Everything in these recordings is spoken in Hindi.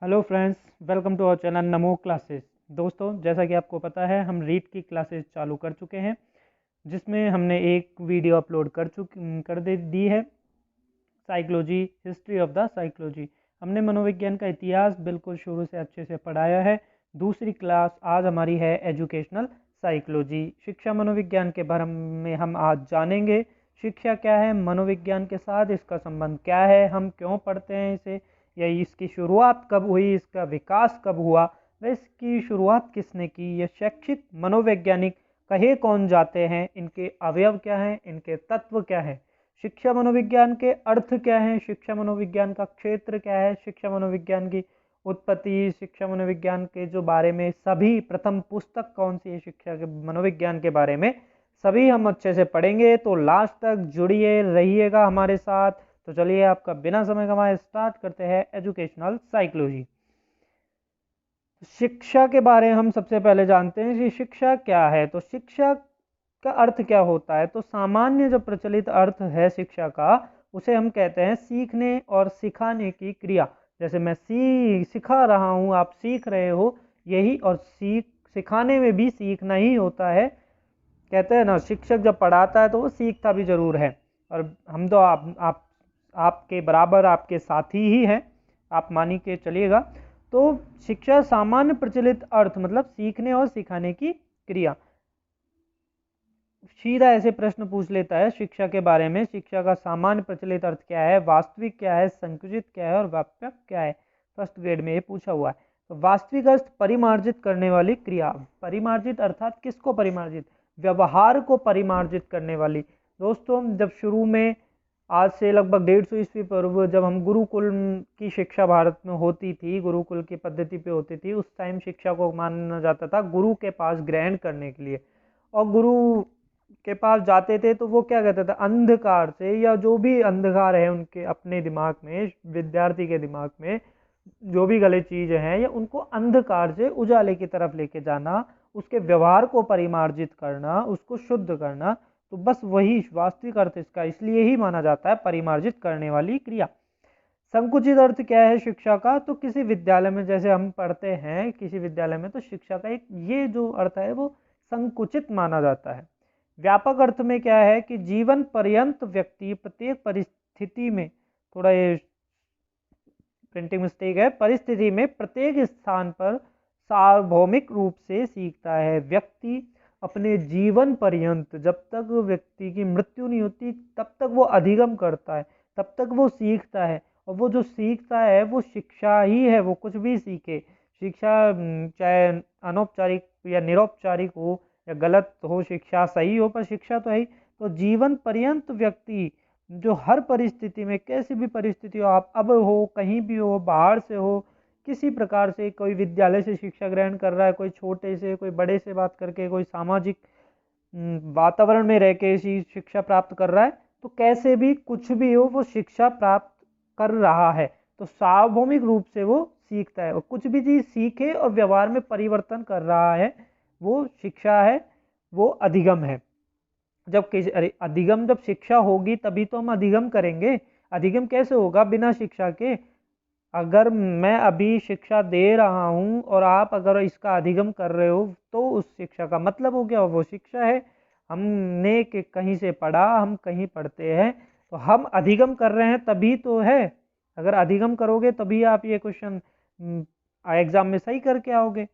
Hello friends, welcome to our channel Namo classes. दोस्तों, जैसा कि आपको पता है हम रीड की क्लासेस चालू कर चुके हैं, जिसमें हमने एक वीडियो अपलोड कर दे दी है। Psychology, history of the psychology. हमने मनोविज्ञान का इतिहास बिल्कुल शुरू से अच्छे से पढ़ाया है। दूसरी क्लास आज हमारी है एजुकेशनल साइकोलॉजी। शिक्षा मनोविज्ञान के बारे में हम आज जानेंगे। शिक्षा क्या है, मनोविज्ञान के साथ इसका संबंध क्या है, हम क्यों पढ़ते हैं इसे, या इसकी शुरुआत कब हुई, इसका विकास कब हुआ, व इसकी शुरुआत किसने की, ये शैक्षिक मनोवैज्ञानिक कहे कौन जाते हैं, इनके अवयव क्या हैं, इनके तत्व क्या हैं, शिक्षा मनोविज्ञान के अर्थ क्या हैं, शिक्षा मनोविज्ञान का क्षेत्र क्या है, शिक्षा मनोविज्ञान की उत्पत्ति, शिक्षा मनोविज्ञान के जो बारे में सभी प्रथम पुस्तक कौन सी है शिक्षा के मनोविज्ञान के बारे में, सभी हम अच्छे से पढ़ेंगे। तो लास्ट तक जुड़िए रहिएगा हमारे साथ। तो चलिए आपका बिना समय गंवाए स्टार्ट करते हैं एजुकेशनल साइकोलॉजी। शिक्षा के बारे में हम सबसे पहले जानते हैं कि शिक्षा क्या है। तो शिक्षा का अर्थ क्या होता है। तो सामान्य जो प्रचलित अर्थ है शिक्षा का, उसे हम कहते हैं सीखने और सिखाने की क्रिया। जैसे मैं सिखा रहा हूँ, आप सीख रहे हो, यही और सिखाने में भी सीखना ही होता है। कहते हैं ना, शिक्षक जब पढ़ाता है तो वो सीखता भी जरूर है। और हम तो आपके बराबर, आपके साथी ही हैं, आप मानी के चलिएगा। तो शिक्षा सामान्य प्रचलित अर्थ मतलब सीखने और सिखाने की क्रिया। सीधा ऐसे प्रश्न पूछ लेता है शिक्षा के बारे में। शिक्षा का सामान्य प्रचलित अर्थ क्या है, वास्तविक क्या है, संकुचित क्या है और व्यापक क्या है। फर्स्ट ग्रेड में ये पूछा हुआ है। तो वास्तविक अर्थ परिमार्जित करने वाली क्रिया। परिमार्जित अर्थात किसको परिमार्जित, व्यवहार को परिमार्जित करने वाली। दोस्तों, जब शुरू में आज से लगभग 150 ईस्वी पूर्व जब हम गुरुकुल की शिक्षा भारत में होती थी, गुरुकुल की पद्धति पे होती थी, उस टाइम शिक्षा को माना जाता था गुरु के पास ग्रहण करने के लिए। और गुरु के पास जाते थे तो वो क्या कहता था, अंधकार से या जो भी अंधकार है उनके अपने दिमाग में, विद्यार्थी के दिमाग में जो भी गलत चीज़ है, या उनको अंधकार से उजाले की तरफ लेके जाना, उसके व्यवहार को परिमार्जित करना, उसको शुद्ध करना। तो बस वही वास्तविक अर्थ इसका इसलिए ही माना जाता है परिमार्जित करने वाली क्रिया। संकुचित अर्थ क्या है शिक्षा का। तो किसी विद्यालय में जैसे हम पढ़ते हैं किसी विद्यालय में, तो शिक्षा का एक ये जो अर्थ है वो संकुचित माना जाता है। व्यापक अर्थ में क्या है कि जीवन पर्यंत व्यक्ति प्रत्येक परिस्थिति में, थोड़ा ये प्रिंटिंग मिस्टेक है, परिस्थिति में प्रत्येक स्थान पर सार्वभौमिक रूप से सीखता है। व्यक्ति अपने जीवन पर्यंत, जब तक व्यक्ति की मृत्यु नहीं होती तब तक वो अधिगम करता है, तब तक वो सीखता है। और वो जो सीखता है वो शिक्षा ही है, वो कुछ भी सीखे। शिक्षा चाहे अनौपचारिक या निरौपचारिक हो या गलत हो, शिक्षा सही हो, पर शिक्षा तो है ही। तो जीवन पर्यंत व्यक्ति जो हर परिस्थिति में, कैसी भी परिस्थिति हो, आप अब हो, कहीं भी हो, बाहर से हो, किसी प्रकार से, कोई विद्यालय से शिक्षा ग्रहण कर रहा है, कोई छोटे से, कोई बड़े से बात करके, कोई सामाजिक वातावरण में रह के इसी शिक्षा प्राप्त कर रहा है, तो कैसे भी कुछ भी हो वो शिक्षा प्राप्त कर रहा है। तो सार्वभौमिक रूप से वो सीखता है, और कुछ भी चीज़ सीखे और व्यवहार में परिवर्तन कर रहा है, वो शिक्षा है, वो अधिगम है। जब किसी, अरे अधिगम, जब शिक्षा होगी तभी तो हम अधिगम करेंगे। अधिगम कैसे होगा बिना शिक्षा के। अगर मैं अभी शिक्षा दे रहा हूँ और आप अगर इसका अधिगम कर रहे हो, तो उस शिक्षा का मतलब हो गया वो शिक्षा है। हमने कहीं से पढ़ा, हम कहीं पढ़ते हैं, तो हम अधिगम कर रहे हैं तभी तो है। अगर अधिगम करोगे तभी आप ये क्वेश्चन एग्जाम में सही करके आओगे,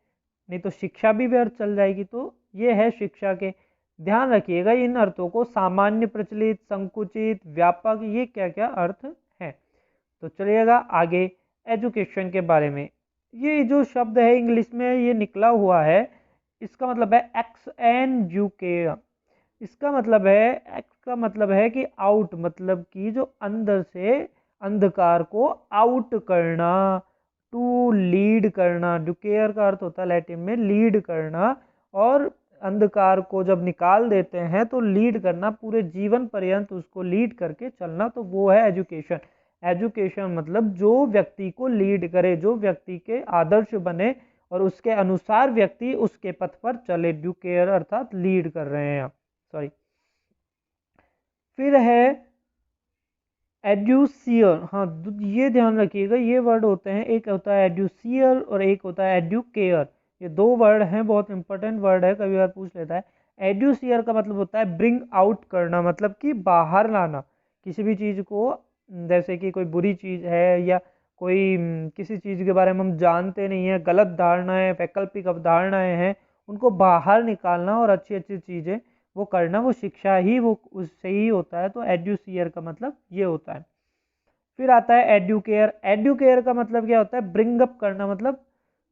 नहीं तो शिक्षा भी व्यर्थ चल जाएगी। तो ये है शिक्षा के। ध्यान रखिएगा इन अर्थों को, सामान्य, प्रचलित, संकुचित, व्यापक, ये क्या क्या अर्थ हैं। तो चलिएगा आगे एजुकेशन के बारे में। ये जो शब्द है इंग्लिश में ये निकला हुआ है, इसका मतलब है एक्स एन यू के। इसका मतलब है, एक्स का मतलब है कि आउट, मतलब कि जो अंदर से अंधकार को आउट करना, टू लीड करना। डुकेयर का अर्थ होता है लैटिन में लीड करना, और अंधकार को जब निकाल देते हैं तो लीड करना, पूरे जीवन पर्यंत उसको लीड करके चलना, तो वो है एजुकेशन। एजुकेशन मतलब जो व्यक्ति को लीड करे, जो व्यक्ति के आदर्श बने और उसके अनुसार व्यक्ति उसके पथ पर चले। डुकेयर अर्थात लीड कर रहे हैं, सॉरी। फिर है एड्यूसियर, हाँ ये ध्यान रखिएगा, ये वर्ड होते हैं, एक होता है एड्यूसियर और एक होता है एड्यूकेयर। ये दो वर्ड हैं, बहुत इंपॉर्टेंट वर्ड है, कभी बार पूछ लेता है। एड्यूसियर का मतलब होता है ब्रिंग आउट करना, मतलब कि बाहर लाना किसी भी चीज़ को। जैसे कि कोई बुरी चीज़ है या कोई किसी चीज़ के बारे में हम जानते नहीं है, गलत धारणाएं, वैकल्पिक अवधारणाएं हैं, उनको बाहर निकालना और अच्छी अच्छी चीज़ें वो करना, वो शिक्षा ही वो उससे ही होता है। तो एड्यूसियर का मतलब ये होता है। फिर आता है एड्यूकेयर। एड्यूकेयर का मतलब क्या होता है? ब्रिंग अप करना, मतलब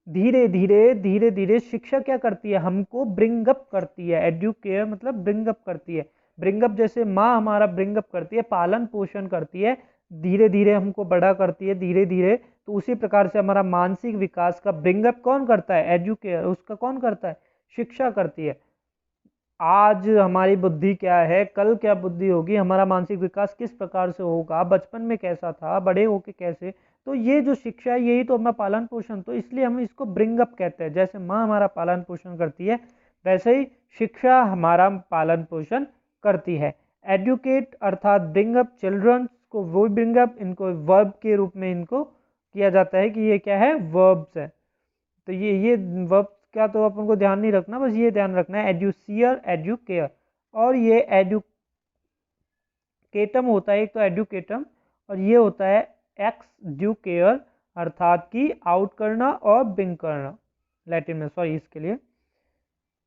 धीरे धीरे धीरे धीरे शिक्षा क्या करती है, हमको ब्रिंग अप करती है। एड्यूकेयर मतलब ब्रिंग अप करती है। ब्रिंग अप जैसे माँ हमारा ब्रिंग अप करती है, पालन पोषण करती है, धीरे धीरे हमको बड़ा करती है धीरे धीरे। तो उसी प्रकार से हमारा मानसिक विकास का ब्रिंग अप कौन करता है? एड्यूकेयर। उसका कौन करता है? शिक्षा करती है। आज हमारी बुद्धि क्या है, कल क्या बुद्धि होगी, हमारा मानसिक विकास किस प्रकार से होगा, बचपन में कैसा था, बड़े होके कैसे। तो ये जो शिक्षा है यही तो हमारा पालन पोषण, तो इसलिए हम इसको ब्रिंग अप कहते हैं। जैसे माँ हमारा पालन पोषण करती है, वैसे ही शिक्षा हमारा पालन पोषण करती है। एडुकेट अर्थात ब्रिंग अप चिल्ड्रन को, वो ब्रिंग अप इनको वर्ब के रूप में इनको किया जाता है कि ये क्या है? वर्ब्स है। तो ये वर्ब क्या, तो अपन को ध्यान नहीं रखना, बस ये ध्यान रखना है एड्यूसियर, एड्यूकेयर। और ये एडुकेटम होता है, एक तो एडुकेटम और ये होता है एक्सड्यूकेयर, अर्थात कि आउट करना और ब्रिंग करना, लैटिन में। सॉरी इसके लिए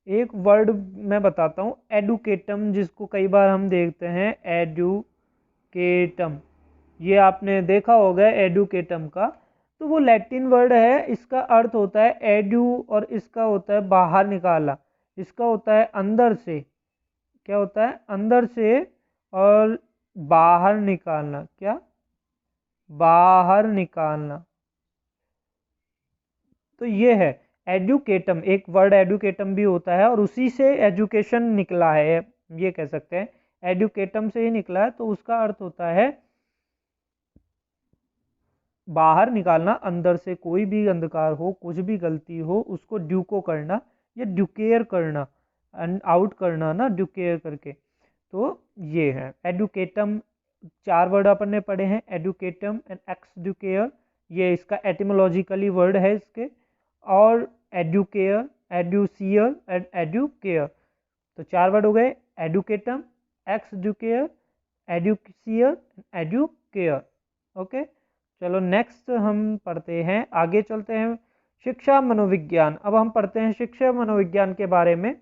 एक वर्ड मैं बताता हूँ, एडुकेटम, जिसको कई बार हम देखते हैं एडुकेटम, ये आपने देखा होगा एडुकेटम का। तो वो लैटिन वर्ड है, इसका अर्थ होता है एड्यू और इसका होता है बाहर निकाला। इसका होता है अंदर से, क्या होता है? अंदर से, और बाहर निकालना, क्या? बाहर निकालना। तो ये है एडुकेटम, एक वर्ड एडुकेटम भी होता है और उसी से एजुकेशन निकला है, ये कह सकते हैं एडुकेटम से ही निकला है। तो उसका अर्थ होता है बाहर निकालना, अंदर से कोई भी अंधकार हो, कुछ भी गलती हो, उसको ड्यूको करना या ड्यूकेयर करना, आउट करना ना, ड्यूकेयर करके। तो ये है एडुकेटम। चार वर्ड अपन ने पढ़े हैं, एडुकेटम एंड एक्सड्यूकेयर, ये इसका एटिमोलॉजिकली वर्ड है इसके। और एडुकेयर, एड्यूसियर एंड एडुकेयर, तो चार वर्ड हो गए, एडुकेटम, एक्सड्यूकेयर, एडुसियर, एडुकेयर। ओके, चलो नेक्स्ट हम पढ़ते हैं, आगे चलते हैं। शिक्षा मनोविज्ञान। अब हम पढ़ते हैं शिक्षा मनोविज्ञान के बारे में,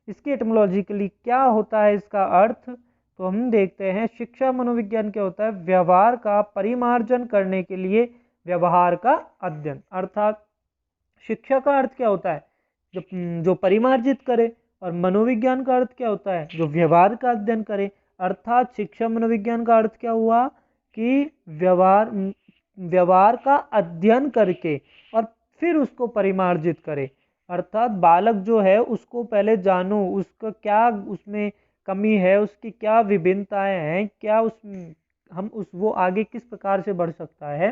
इसकी एटिमोलॉजिकली क्या होता है, इसका अर्थ। तो हम देखते हैं शिक्षा मनोविज्ञान क्या होता है? व्यवहार का परिमार्जन करने के लिए व्यवहार का अध्ययन, अर्थात शिक्षा का अर्थ क्या होता है? जो परिमार्जित करे। और मनोविज्ञान का अर्थ क्या होता है? जो व्यवहार का अध्ययन करे। अर्थात शिक्षा मनोविज्ञान का अर्थ क्या हुआ कि व्यवहार का अध्ययन करके और फिर उसको परिमार्जित करे। अर्थात बालक जो है उसको पहले जानो, उसका क्या उसमें कमी है, उसकी क्या विभिन्नताएं हैं, क्या उस हम उस वो आगे किस प्रकार से बढ़ सकता है,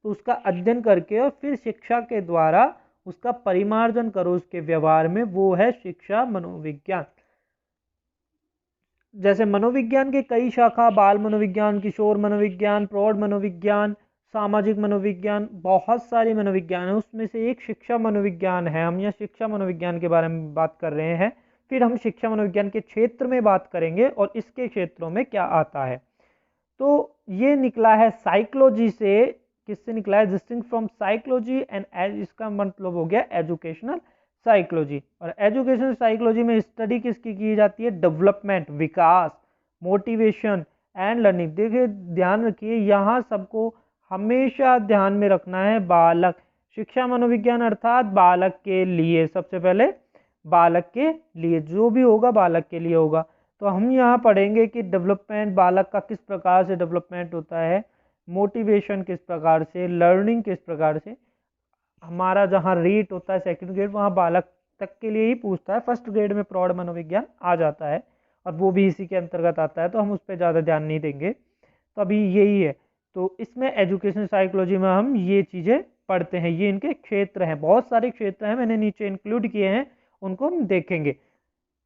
तो उसका अध्ययन करके और फिर शिक्षा के द्वारा उसका परिमार्जन करो उसके व्यवहार में, वो है शिक्षा मनोविज्ञान। जैसे मनोविज्ञान के कई शाखा, बाल मनोविज्ञान, किशोर मनोविज्ञान, प्रौढ़ मनोविज्ञान, सामाजिक मनोविज्ञान, बहुत सारी मनोविज्ञान है, उसमें से एक शिक्षा मनोविज्ञान है। हम यहाँ शिक्षा मनोविज्ञान के बारे में बात कर रहे हैं, फिर हम शिक्षा मनोविज्ञान के क्षेत्र में बात करेंगे और इसके क्षेत्रों में क्या आता है। तो ये निकला है साइकोलॉजी से। किससे निकला है? डिस्टिंक्ट फ्रॉम साइकोलॉजी एंड इसका मतलब हो गया एजुकेशनल साइकोलॉजी। और एजुकेशनल साइकोलॉजी में स्टडी किसकी की जाती है? Development, Vikas, motivation and learning. देखिए ध्यान रखिए, यहाँ सबको हमेशा ध्यान में रखना है बालक। शिक्षा मनोविज्ञान अर्थात बालक के लिए, सबसे पहले बालक के लिए, जो भी होगा बालक के लिए होगा। तो हम यहाँ पढ़ेंगे कि डेवलपमेंट, बालक का किस प्रकार से डेवलपमेंट होता है, मोटिवेशन किस प्रकार से, लर्निंग किस प्रकार से। हमारा जहाँ रेट होता है सेकंड ग्रेड, वहाँ बालक तक के लिए ही पूछता है, फर्स्ट ग्रेड में प्रौढ़ मनोविज्ञान आ जाता है और वो भी इसी के अंतर्गत आता है, तो हम उस पर ज़्यादा ध्यान नहीं देंगे। तो अभी यही है, तो इसमें एजुकेशन साइकोलॉजी में हम ये चीज़ें पढ़ते हैं, ये इनके क्षेत्र हैं, बहुत सारे क्षेत्र हैं, मैंने नीचे इंक्लूड किए हैं, उनको हम देखेंगे।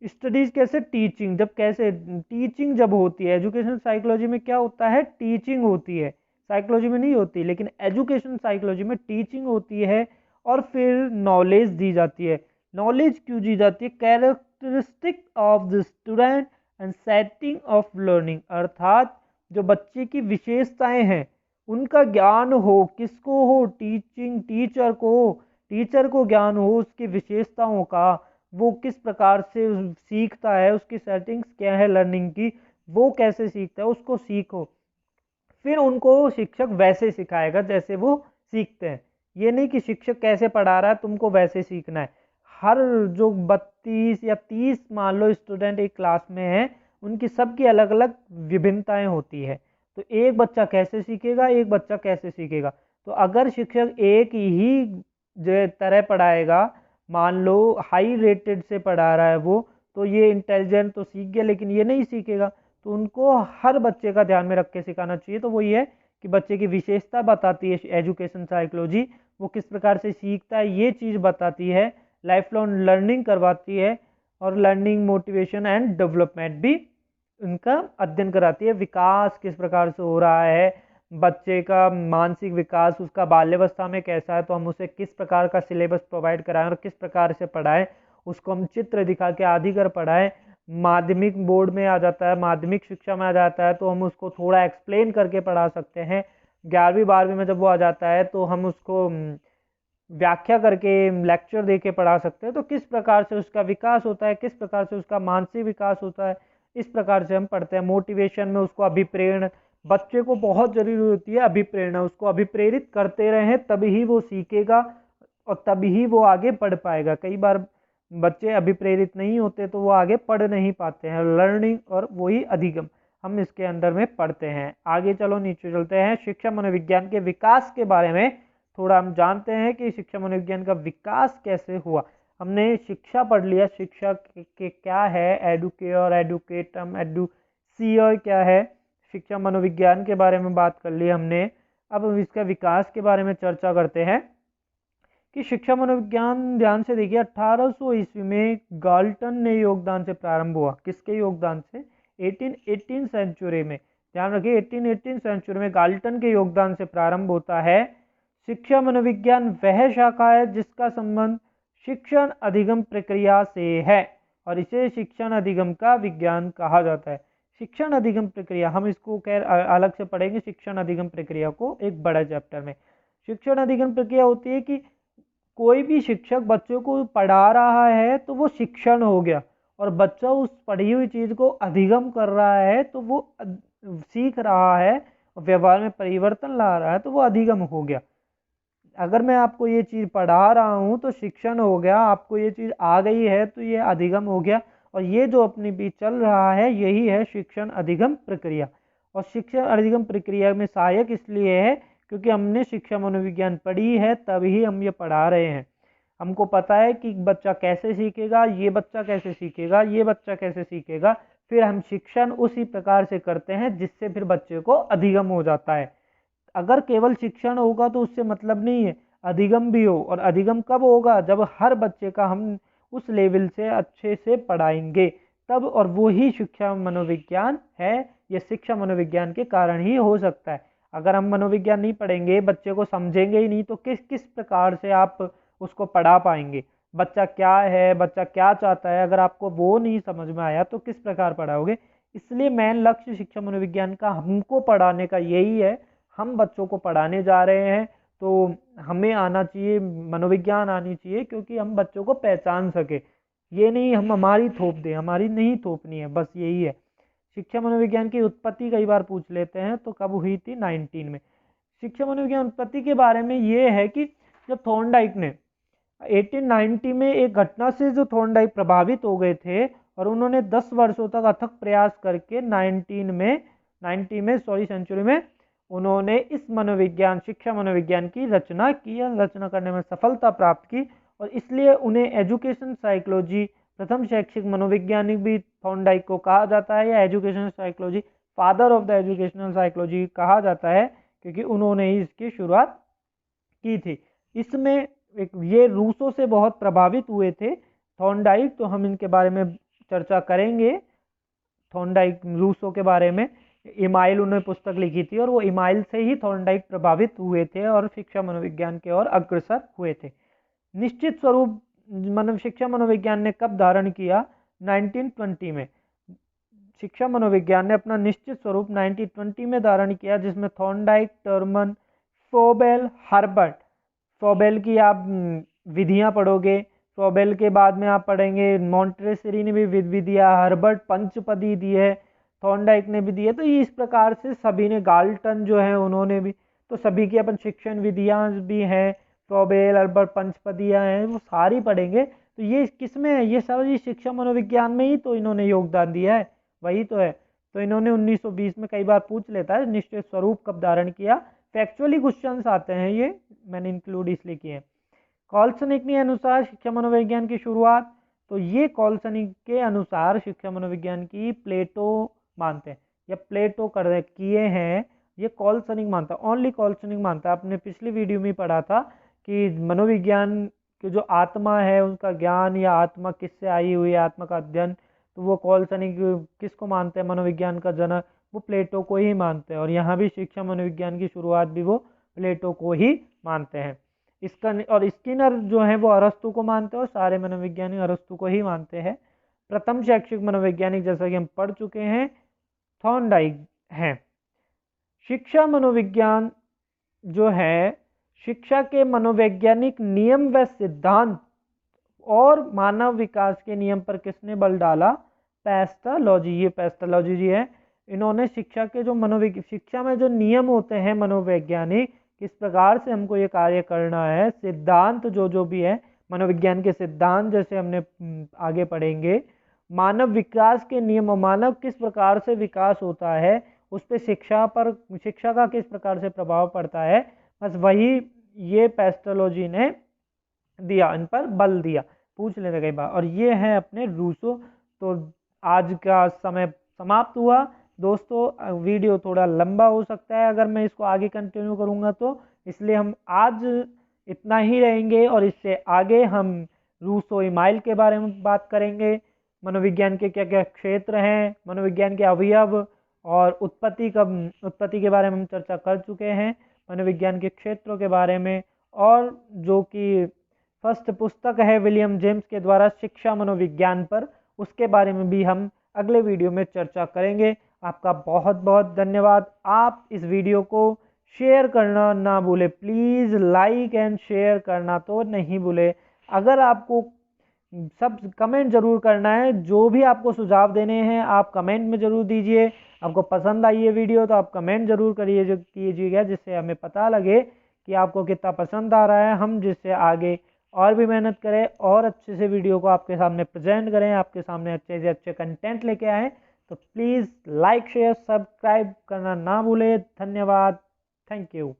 स्टडीज कैसे, टीचिंग, जब कैसे टीचिंग जब होती है, एजुकेशन साइकोलॉजी में क्या होता है, टीचिंग होती है, साइकोलॉजी में नहीं होती, लेकिन एजुकेशन साइकोलॉजी में टीचिंग होती है। और फिर नॉलेज दी जाती है। नॉलेज क्यों दी जाती है, characteristic of the student and setting of learning, अर्थात जो बच्चे की विशेषताएं हैं उनका ज्ञान हो, किसको हो, टीचर को, टीचर को ज्ञान हो उसकी विशेषताओं का, वो किस प्रकार से सीखता है, उसकी सेटिंग्स क्या है लर्निंग की, वो कैसे सीखता है उसको सीखो। फिर उनको शिक्षक वैसे सिखाएगा जैसे वो सीखते हैं। ये नहीं कि शिक्षक कैसे पढ़ा रहा है तुमको वैसे सीखना है। हर जो 32 या 30 मान लो स्टूडेंट एक क्लास में है, उनकी सबकी अलग अलग विभिन्नताएं होती है। तो एक बच्चा कैसे सीखेगा, एक बच्चा कैसे सीखेगा। तो अगर शिक्षक एक ही जो तरह पढ़ाएगा, मान लो हाई रेटेड से पढ़ा रहा है वो, तो ये इंटेलिजेंट तो सीख गया लेकिन ये नहीं सीखेगा। तो उनको हर बच्चे का ध्यान में रख के सिखाना चाहिए। तो वो ये है कि बच्चे की विशेषता बताती है एजुकेशन साइकोलॉजी, वो किस प्रकार से सीखता है ये चीज़ बताती है, लाइफ लॉन्ग लर्निंग करवाती है, और लर्निंग मोटिवेशन एंड डेवलपमेंट भी उनका अध्ययन कराती है। विकास किस प्रकार से हो रहा है, बच्चे का मानसिक विकास उसका बाल्यावस्था में कैसा है, तो हम उसे किस प्रकार का सिलेबस प्रोवाइड कराएं और किस प्रकार से पढ़ाएं, उसको हम चित्र दिखा के आदि कर पढ़ाएं। माध्यमिक बोर्ड में आ जाता है, माध्यमिक शिक्षा में आ जाता है तो हम उसको थोड़ा एक्सप्लेन करके पढ़ा सकते हैं। 11वीं 12वीं में जब वो आ जाता है तो हम उसको व्याख्या करके लेक्चर दे के पढ़ा सकते हैं। तो किस प्रकार से उसका विकास होता है, किस प्रकार से उसका मानसिक विकास होता है, इस प्रकार से हम पढ़ते हैं। मोटिवेशन में उसको अभिप्रेरण, बच्चे को बहुत जरूरी होती है अभिप्रेरणा, उसको अभिप्रेरित करते रहें तभी ही वो सीखेगा और तभी ही वो आगे पढ़ पाएगा। कई बार बच्चे अभिप्रेरित नहीं होते तो वो आगे पढ़ नहीं पाते हैं। लर्निंग और वही अधिगम हम इसके अंदर में पढ़ते हैं। आगे चलो नीचे चलते हैं, शिक्षा मनोविज्ञान के विकास के बारे में थोड़ा हम जानते हैं कि शिक्षा मनोविज्ञान का विकास कैसे हुआ। हमने शिक्षा पढ़ लिया, शिक्षा के क्या है, एडुकेयर, एडुकेटम, एडुसियर क्या है, शिक्षा मनोविज्ञान के बारे में बात कर ली हमने। अब हम इसका विकास के बारे में चर्चा करते हैं कि शिक्षा मनोविज्ञान, ध्यान से देखिए, 1800 ईस्वी में गाल्टन ने योगदान से प्रारंभ हुआ। किसके योगदान से, 18 सेंचुरी में, ध्यान रखिए 18 सेंचुरी में गाल्टन के योगदान से प्रारंभ होता है। शिक्षा मनोविज्ञान वह शाखा है जिसका संबंध शिक्षण अधिगम प्रक्रिया से है और इसे शिक्षण अधिगम का विज्ञान कहा जाता है। शिक्षण अधिगम प्रक्रिया, हम इसको खैर अलग से पढ़ेंगे शिक्षण अधिगम प्रक्रिया को एक बड़ा चैप्टर में। शिक्षण अधिगम प्रक्रिया होती है कि कोई भी शिक्षक बच्चों को पढ़ा रहा है तो वो शिक्षण हो गया, और बच्चा उस पढ़ी हुई चीज को अधिगम कर रहा है तो वो सीख रहा है, व्यवहार में परिवर्तन ला रहा है तो वो अधिगम हो गया। अगर मैं आपको ये चीज़ पढ़ा रहा हूँ तो शिक्षण हो गया, आपको ये चीज़ आ गई है तो ये अधिगम हो गया, और ये जो अपने बीच चल रहा है यही है शिक्षण अधिगम प्रक्रिया। और शिक्षण अधिगम प्रक्रिया में सहायक इसलिए है क्योंकि हमने शिक्षा मनोविज्ञान पढ़ी है तभी हम ये पढ़ा रहे हैं। हमको पता है कि बच्चा कैसे सीखेगा, ये बच्चा कैसे सीखेगा, ये बच्चा कैसे सीखेगा, फिर हम शिक्षण उसी प्रकार से करते हैं जिससे फिर बच्चे को अधिगम हो जाता है। अगर केवल शिक्षण होगा तो उससे मतलब नहीं है, अधिगम भी हो। और अधिगम कब होगा, जब हर बच्चे का हम उस लेवल से अच्छे से पढ़ाएंगे तब, और वो ही शिक्षा मनोविज्ञान है। ये शिक्षा मनोविज्ञान के कारण ही हो सकता है। अगर हम मनोविज्ञान नहीं पढ़ेंगे, बच्चे को समझेंगे ही नहीं, तो किस किस प्रकार से आप उसको पढ़ा पाएंगे, बच्चा क्या है, बच्चा क्या चाहता है, अगर आपको वो नहीं समझ में आया तो किस प्रकार पढ़ाओगे। इसलिए मेन लक्ष्य शिक्षा मनोविज्ञान का हमको पढ़ाने का यही है। हम बच्चों को पढ़ाने जा रहे हैं तो हमें आना चाहिए, मनोविज्ञान आनी चाहिए, क्योंकि हम बच्चों को पहचान सके। ये नहीं हम हमारी थोप दें, हमारी नहीं थोपनी है, बस यही है। शिक्षा मनोविज्ञान की उत्पत्ति कई बार पूछ लेते हैं, तो कब हुई थी, 19 में। शिक्षा मनोविज्ञान उत्पत्ति के बारे में ये है कि जब थॉर्नडाइक ने 1890 में एक घटना से जो थॉर्नडाइक प्रभावित हो गए थे, और उन्होंने 10 वर्षों तक अथक प्रयास करके 90 में सेंचुरी में उन्होंने इस मनोविज्ञान, शिक्षा मनोविज्ञान की रचना की, रचना करने में सफलता प्राप्त की, और इसलिए उन्हें एजुकेशन साइकोलॉजी, प्रथम शैक्षिक मनोवैज्ञानिक भी थॉर्नडाइक को कहा जाता है, या education psychology, father of the educational psychology कहा जाता है, क्योंकि उन्होंने ही इसकी शुरुआत की थी। इसमें ये रूसों से बहुत प्रभावित हुए थे थॉर्नडाइक, तो हम इनके बारे में चर्चा करेंगे थॉर्नडाइक रूसो के बारे में। इमाइल उन्होंने पुस्तक लिखी थी और वो इमाइल से ही थॉर्नडाइक प्रभावित हुए थे और शिक्षा मनोविज्ञान के ओर अग्रसर हुए थे। निश्चित स्वरूप शिक्षा मनोविज्ञान ने कब धारण किया? 1920 में। शिक्षा मनोविज्ञान ने अपना निश्चित स्वरूप 1920 में धारण किया, जिसमें Thorndike, Terman, Froebel, Herbert. Froebel की आप विधियां पढ़ोगे, फ्रोबेल के बाद में आप पढ़ेंगे मॉन्टेसेरी ने भी विधि दिया, हर्बर्ट पंचपदी दी है, थॉर्नडाइक ने भी दी है। तो ये इस प्रकार से सभी ने, गाल्टन जो है उन्होंने भी, तो सभी की अपन शिक्षण विधियां भी हैं, फ्रोबेल, हर्बर्ट पंचपदियां हैं, वो सारी पढ़ेंगे। तो ये किस में है? ये सारी शिक्षा मनोविज्ञान में ही तो इन्होंने योगदान दिया है, वही तो है। तो इन्होंने 1920 में, कई बार पूछ लेता है निश्चित स्वरूप कब धारण किया, फैक्चुअली क्वेश्चंस आते हैं, ये मैंने इंक्लूड इसलिए किए हैं। कॉल्सनिक के अनुसार शिक्षा मनोविज्ञान की शुरुआत, तो ये कॉल्सनिक के अनुसार शिक्षा मनोविज्ञान की प्लेटो मानते हैं, या प्लेटो कर किए हैं, ये कॉल्सनिक मानता है, ओनली कॉल्सनिक मानता है। आपने पिछली वीडियो में पढ़ा था कि मनोविज्ञान की जो आत्मा है उसका ज्ञान, या आत्मा किससे आई हुई है, आत्मा का अध्ययन, तो वो कॉल्सनिक किसको मानते हैं मनोविज्ञान का जनक? वो प्लेटो को ही मानते हैं। और यहाँ भी शिक्षा मनोविज्ञान की शुरुआत भी वो प्लेटो को ही मानते हैं। इसका और स्किनर जो है वो अरस्तु को मानते हैं, और सारे मनोविज्ञानी अरस्तु को ही मानते हैं। प्रथम शैक्षिक मनोवैज्ञानिक, जैसा कि हम पढ़ चुके हैं, थॉर्नडाइक हैं। शिक्षा मनोविज्ञान जो है, शिक्षा के मनोवैज्ञानिक नियम व सिद्धांत और मानव विकास के नियम पर किसने बल डाला? पेस्टालॉजी। ये पेस्टालॉजी जी है, इन्होंने शिक्षा के जो शिक्षा में जो नियम होते हैं मनोवैज्ञानिक, किस प्रकार से हमको ये कार्य करना है, सिद्धांत जो भी है मनोविज्ञान के सिद्धांत, जैसे हमने आगे पढ़ेंगे, मानव विकास के नियम, मानव किस प्रकार से विकास होता है उस पर शिक्षा का किस प्रकार से प्रभाव पड़ता है, बस वही ये पेस्टालॉजी ने दिया, इन पर बल दिया। पूछ लेते कई बार। और ये है अपने रूसो। तो आज का समय समाप्त हुआ दोस्तों। वीडियो थोड़ा लंबा हो सकता है अगर मैं इसको आगे कंटिन्यू करूंगा तो, इसलिए हम आज इतना ही रहेंगे, और इससे आगे हम रूसो इमाइल के बारे में बात करेंगे, मनोविज्ञान के क्या क्या क्षेत्र हैं, मनोविज्ञान के अवयव और उत्पत्ति के बारे में हम चर्चा कर चुके हैं, मनोविज्ञान के क्षेत्रों के बारे में, और जो कि फर्स्ट पुस्तक है विलियम जेम्स के द्वारा शिक्षा मनोविज्ञान पर, उसके बारे में भी हम अगले वीडियो में चर्चा करेंगे। आपका बहुत बहुत धन्यवाद। आप इस वीडियो को शेयर करना ना भूले, प्लीज़ लाइक एंड शेयर करना तो नहीं भूले। अगर आपको सब कमेंट जरूर करना है, जो भी आपको सुझाव देने हैं आप कमेंट में जरूर दीजिए। आपको पसंद आई है वीडियो तो आप कमेंट जरूर कीजिएगा, जिससे हमें पता लगे कि आपको कितना पसंद आ रहा है, हम जिससे आगे और भी मेहनत करें और अच्छे से वीडियो को आपके सामने प्रेजेंट करें, आपके सामने अच्छे से अच्छे कंटेंट लेके आएँ। तो प्लीज़ लाइक शेयर सब्सक्राइब करना ना भूलें। धन्यवाद। Thank you.